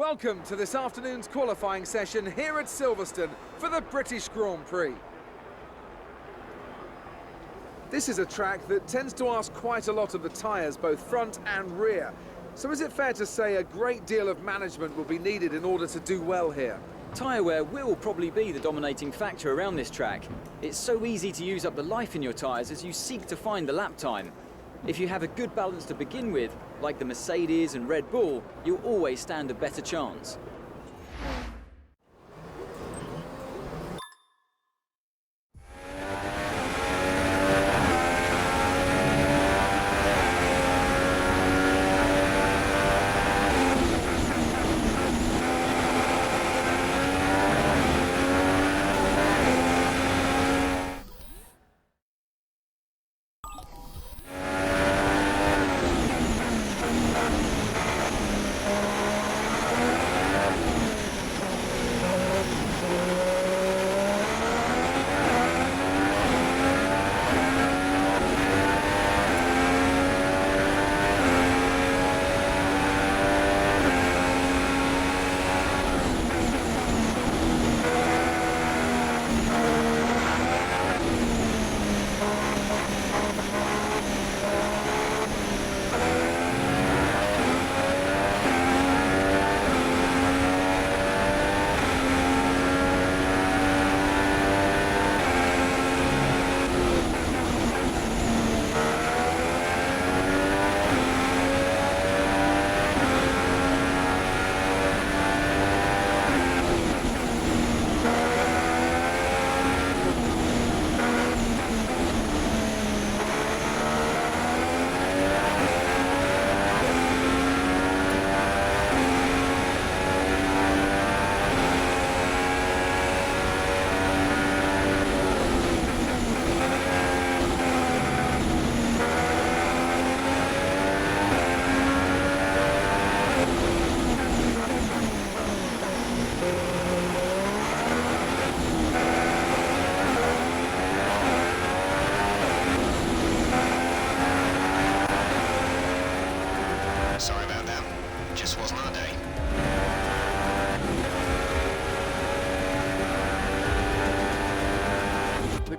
Welcome to this afternoon's qualifying session here at Silverstone for the British Grand Prix. This is a track that tends to ask quite a lot of the tyres, both front and rear. So is it fair to say a great deal of management will be needed in order to do well here? Tyre wear will probably be the dominating factor around this track. It's so easy to use up the life in your tyres as you seek to find the lap time. If you have a good balance to begin with, like the Mercedes and Red Bull, you'll always stand a better chance.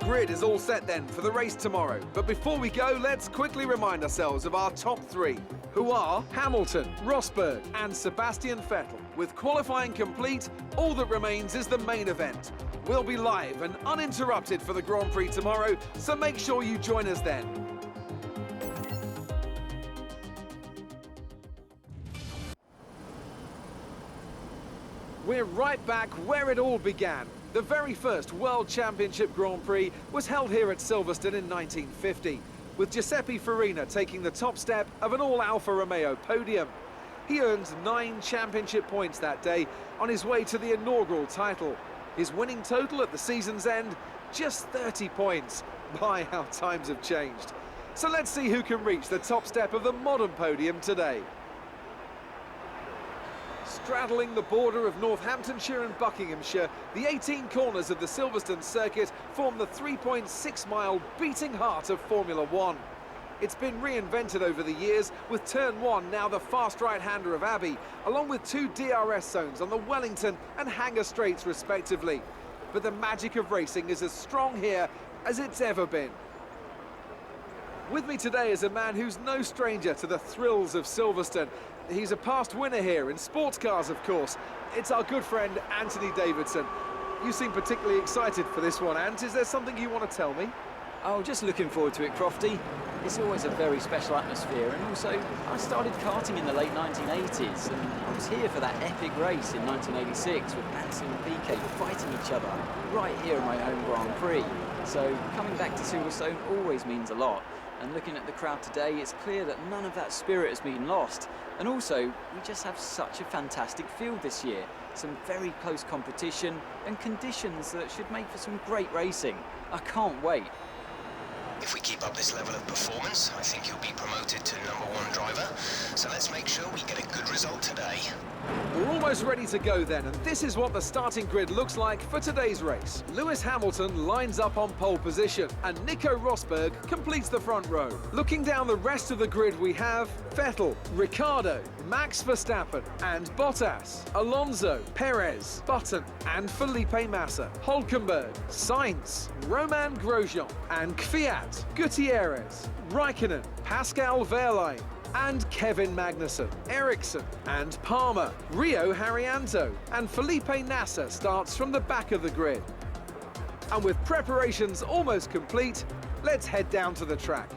Grid is all set then for the race tomorrow. But before we go, let's quickly remind ourselves of our top three, who are Hamilton, Rosberg and Sebastian Vettel. With qualifying complete, all that remains is the main event. We'll be live and uninterrupted for the Grand Prix tomorrow, so make sure you join us then. We're right back where it all began. The very first World Championship Grand Prix was held here at Silverstone in 1950, with Giuseppe Farina taking the top step of an all-Alfa Romeo podium. He earned 9 championship points that day on his way to the inaugural title. His winning total at the season's end, just 30 points. My, how times have changed. So let's see who can reach the top step of the modern podium today. Straddling the border of Northamptonshire and Buckinghamshire, the 18 corners of the Silverstone circuit form the 3.6-mile beating heart of Formula One. It's been reinvented over the years, with Turn 1 now the fast right-hander of Abbey, along with 2 DRS zones on the Wellington and Hanger Straights respectively. But the magic of racing is as strong here as it's ever been. With me today is a man who's no stranger to the thrills of Silverstone. He's a past winner here in sports cars, of course. It's our good friend, Anthony Davidson. You seem particularly excited for this one, Ant. Is there something you want to tell me? Oh, just looking forward to it, Crofty. It's always a very special atmosphere, and also I started karting in the late 1980s, and I was here for that epic race in 1986 with Nancy and Piquet fighting each other right here in my home Grand Prix. So coming back to Silverstone always means a lot. And looking at the crowd today, it's clear that none of that spirit has been lost. And also, we just have such a fantastic field this year. Some very close competition and conditions that should make for some great racing. I can't wait. If we keep up this level of performance, I think you'll be promoted to #1 driver. So let's make sure we get a good result today. We're almost ready to go then, and this is what the starting grid looks like for today's race. Lewis Hamilton lines up on pole position, and Nico Rosberg completes the front row. Looking down the rest of the grid, we have Vettel, Ricciardo, Max Verstappen and Bottas, Alonso, Perez, Button and Felipe Massa, Hülkenberg, Sainz, Romain Grosjean and Kvyat, Gutierrez, Räikkönen, Pascal Wehrlein and Kevin Magnussen, Ericsson and Palmer, Rio Haryanto and Felipe Nasser starts from the back of the grid. And with preparations almost complete, let's head down to the track.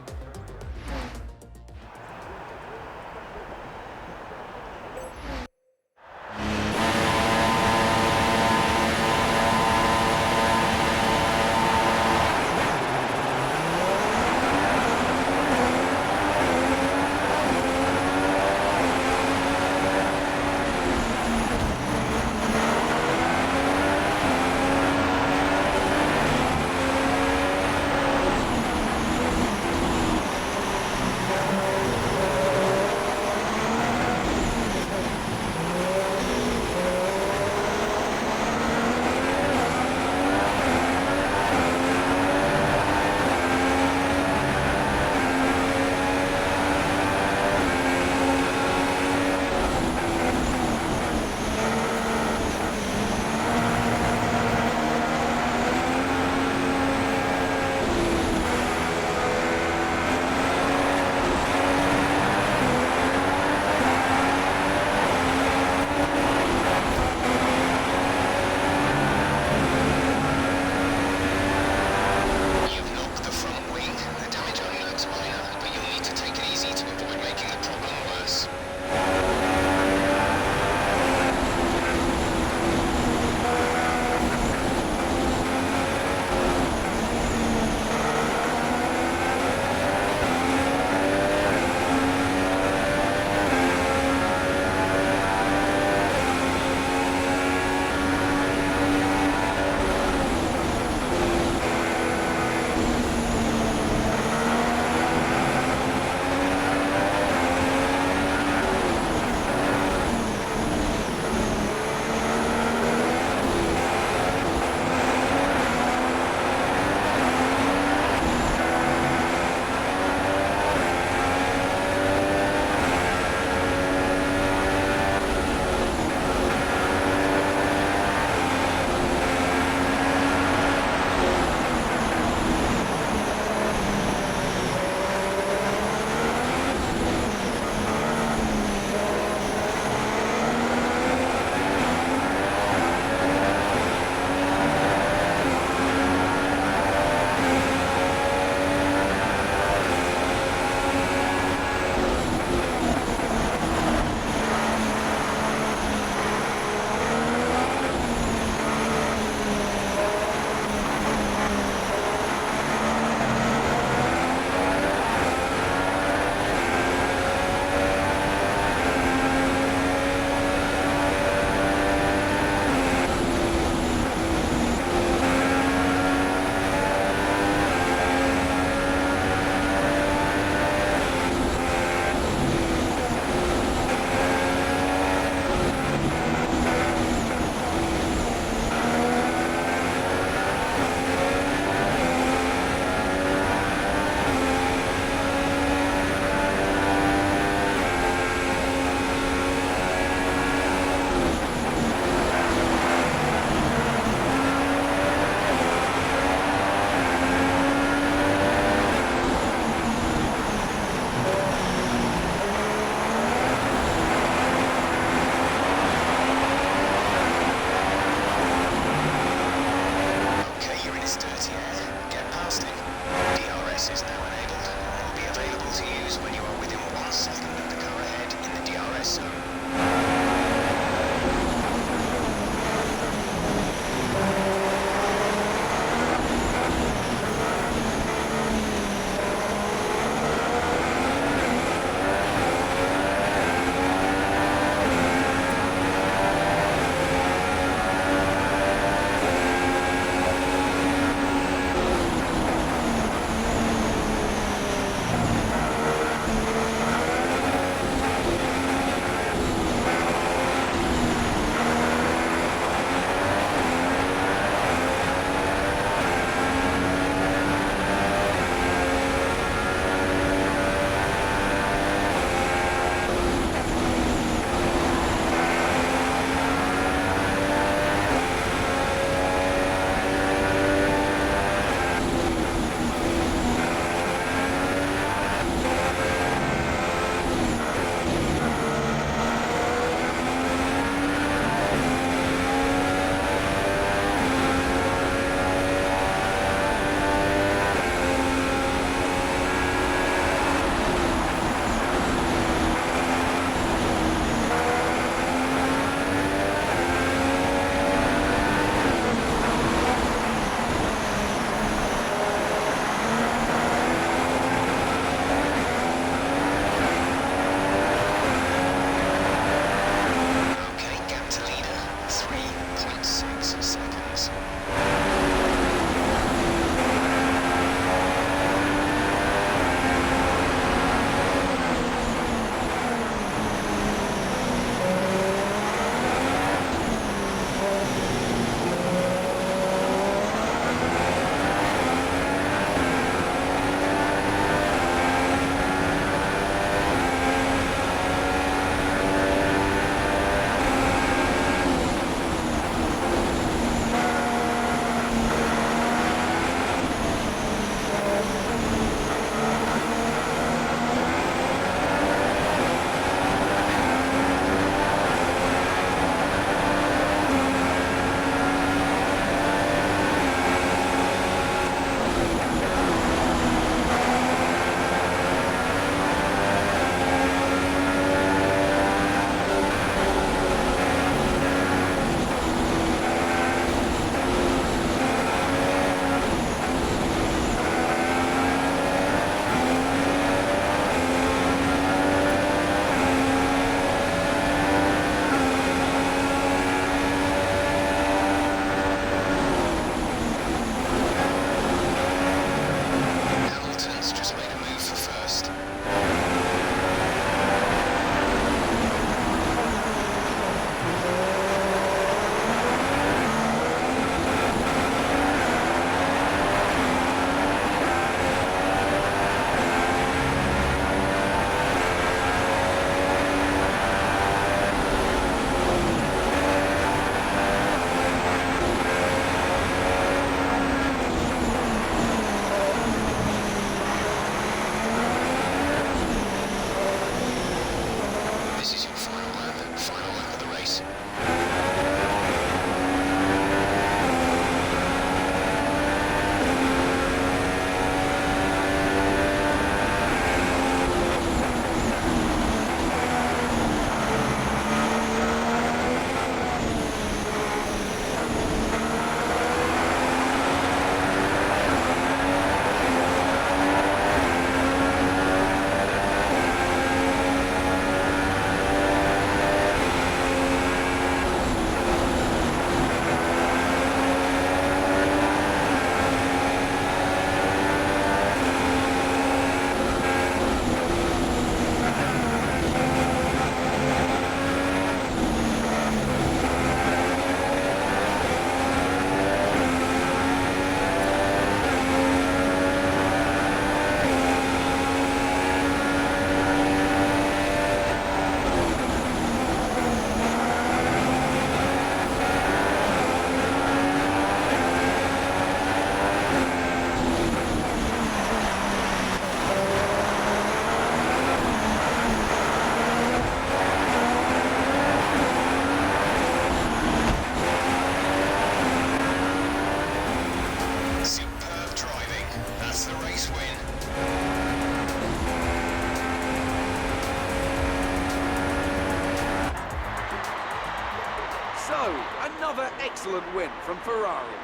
excellent win from Ferrari.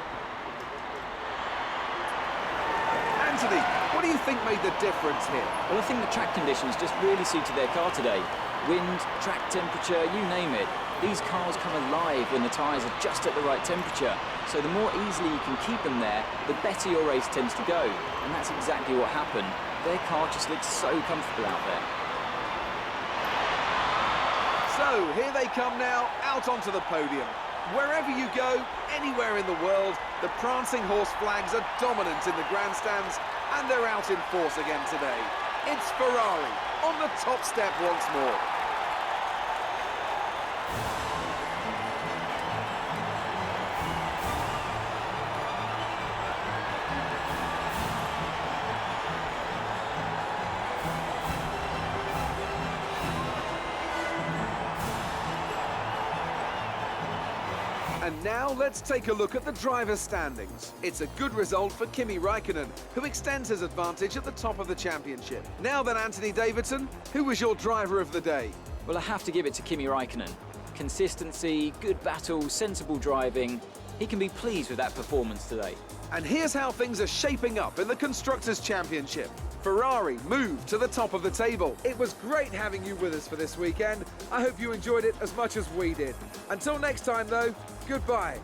Anthony, what do you think made the difference here? Well, I think the track conditions just really suited their car today. Wind, track temperature, you name it. These cars come alive when the tyres are just at the right temperature. So the more easily you can keep them there, the better your race tends to go. And that's exactly what happened. Their car just looks so comfortable out there. So here they come now, out onto the podium. Wherever you go, anywhere in the world, the prancing horse flags are dominant in the grandstands, and they're out in force again today. It's Ferrari on the top step once more. And now let's take a look at the driver's standings. It's a good result for Kimim Räikkönenem, who extends his advantage at the top of the championship. Now then, Anthony Davidson, who was your driver of the day? Well, I have to give it to Kimim Räikkönen. Consistency, good battle, sensible driving. He can be pleased with that performance today. And here's how things are shaping up in the Constructors' Championship. Ferrari moved to the top of the table. It was great having you with us for this weekend. I hope you enjoyed it as much as we did. Until next time, though, goodbye.